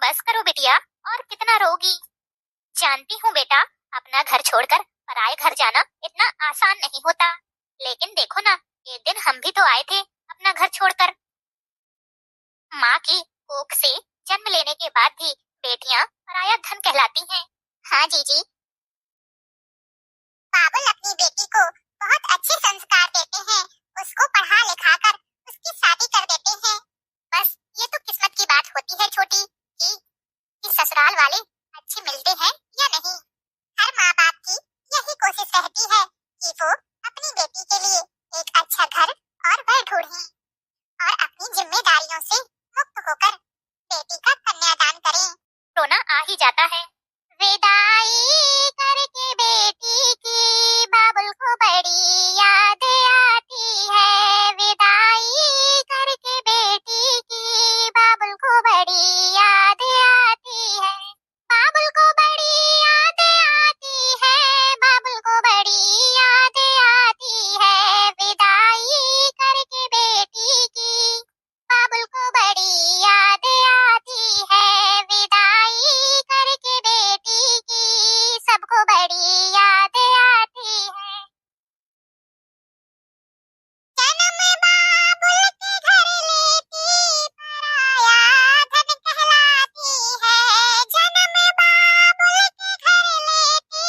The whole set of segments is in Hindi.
बस करो बिटिया, और कितना रोगी। जानती हूँ बेटा, अपना घर छोड़कर पराये घर जाना इतना आसान नहीं होता, लेकिन देखो ना, एक दिन हम भी तो आए थे अपना घर छोड़कर। माँ की कोख से जन्म लेने के बाद भी बेटियाँ पराया धन कहलाती हैं। हाँ जीजी। बाबुल अपनी बेटी को बहुत अच्छे संस्कार देते हैं, उसको पढ़ा लिखा कर उसकी शादी कर देते हैं। बस ये तो किस्मत की बात होती है छोटी कि ससुराल वाले अच्छे मिलते हैं या नहीं। हर माँ बाप की यही कोशिश रहती है कि वो अपनी बेटी के लिए एक अच्छा घर और वह ढूंढें और अपनी जिम्मेदारियों से मुक्त होकर बेटी का कन्यादान करें। रोना आ ही जाता है। विदाई करके बेटी की बाबुल को बड़ी याद आती है। विदाई करके बेटी की बाबुल को बड़ी याद आती है। बाबुल को बड़ी याद आती है। बाबुल को बड़ी याद आती है। विदाई करके बेटी की बाबुल को बड़ी याद आती है। विदाई करके बेटी की सबको बड़ी याद आती है। जन्म बाबुल के घर लेती पराया धन कहलाती है। जन्म बाबुल के घर लेती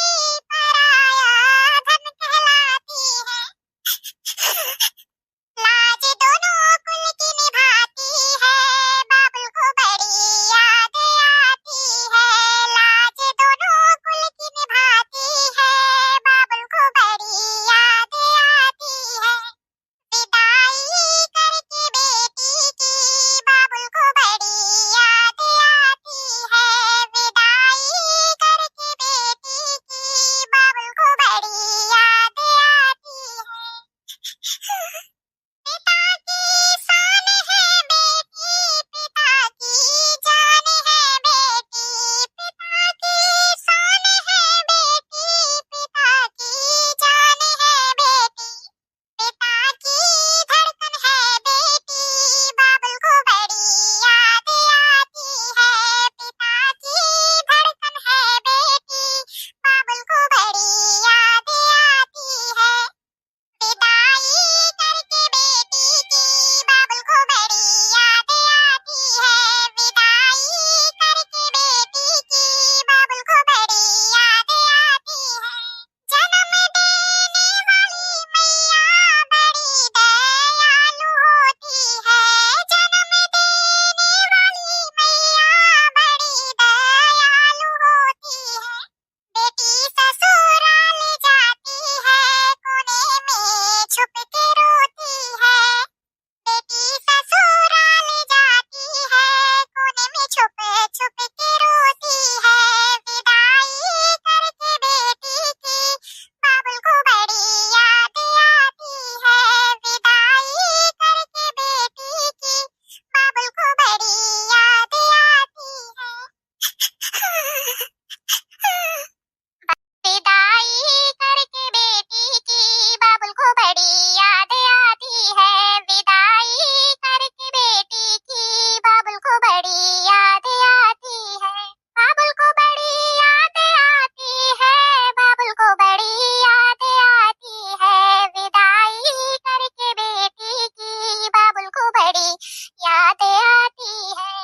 पराया धन कहलाती है। लाज दोनों कुल की निभाती है। बाबुल को बड़ी याद आती है। लाज दोनों कुल की निभाती है। बाबुल को बड़ी याद आती है। विदाई करके बेटी की बाबुल को बड़ी याद आती है। विदाई करके बेटी की बाबुल को बड़ी याद आती है। पिता की शान है बेटी, पिता की जान है बेटी। पिता की शान है बेटी, पिता की जान है बेटी। पिता की धड़कन है बेटी, बाबुल को बड़ी याद आती है। पिता की धड़कन है बेटी, बाबुल को बड़ी याद आती है। विदाई करके बेटी की बाबुल को बड़ी याद आती है। विदाई करके बेटी की बाबुल को बड़ी याद आती है। जन्म देने वाली मैया बड़ी दयालु होती है। जन्म देने वाली मैया बड़ी दयालु होती है। बेटी ससुराल जाती है, कोने में छुप के रोती है। बेटी ससुराल जाती है, कोने में छुप छुप के रोती है। विदाई करके बेटी की बाबुल को बड़ी याद आती है। विदाई करके बेटी की बाबुल को बड़ी याद आती है। विदाई करके बेटी की बाबुल को बड़ी याद आती है। विदाई करके बेटी की बाबुल को बड़ी याद आती है। बाबुल को बड़ी याद आती है। बाबुल को बड़ी याद आती है। विदाई करके बेटी की बाबुल को बड़ी याद आती है।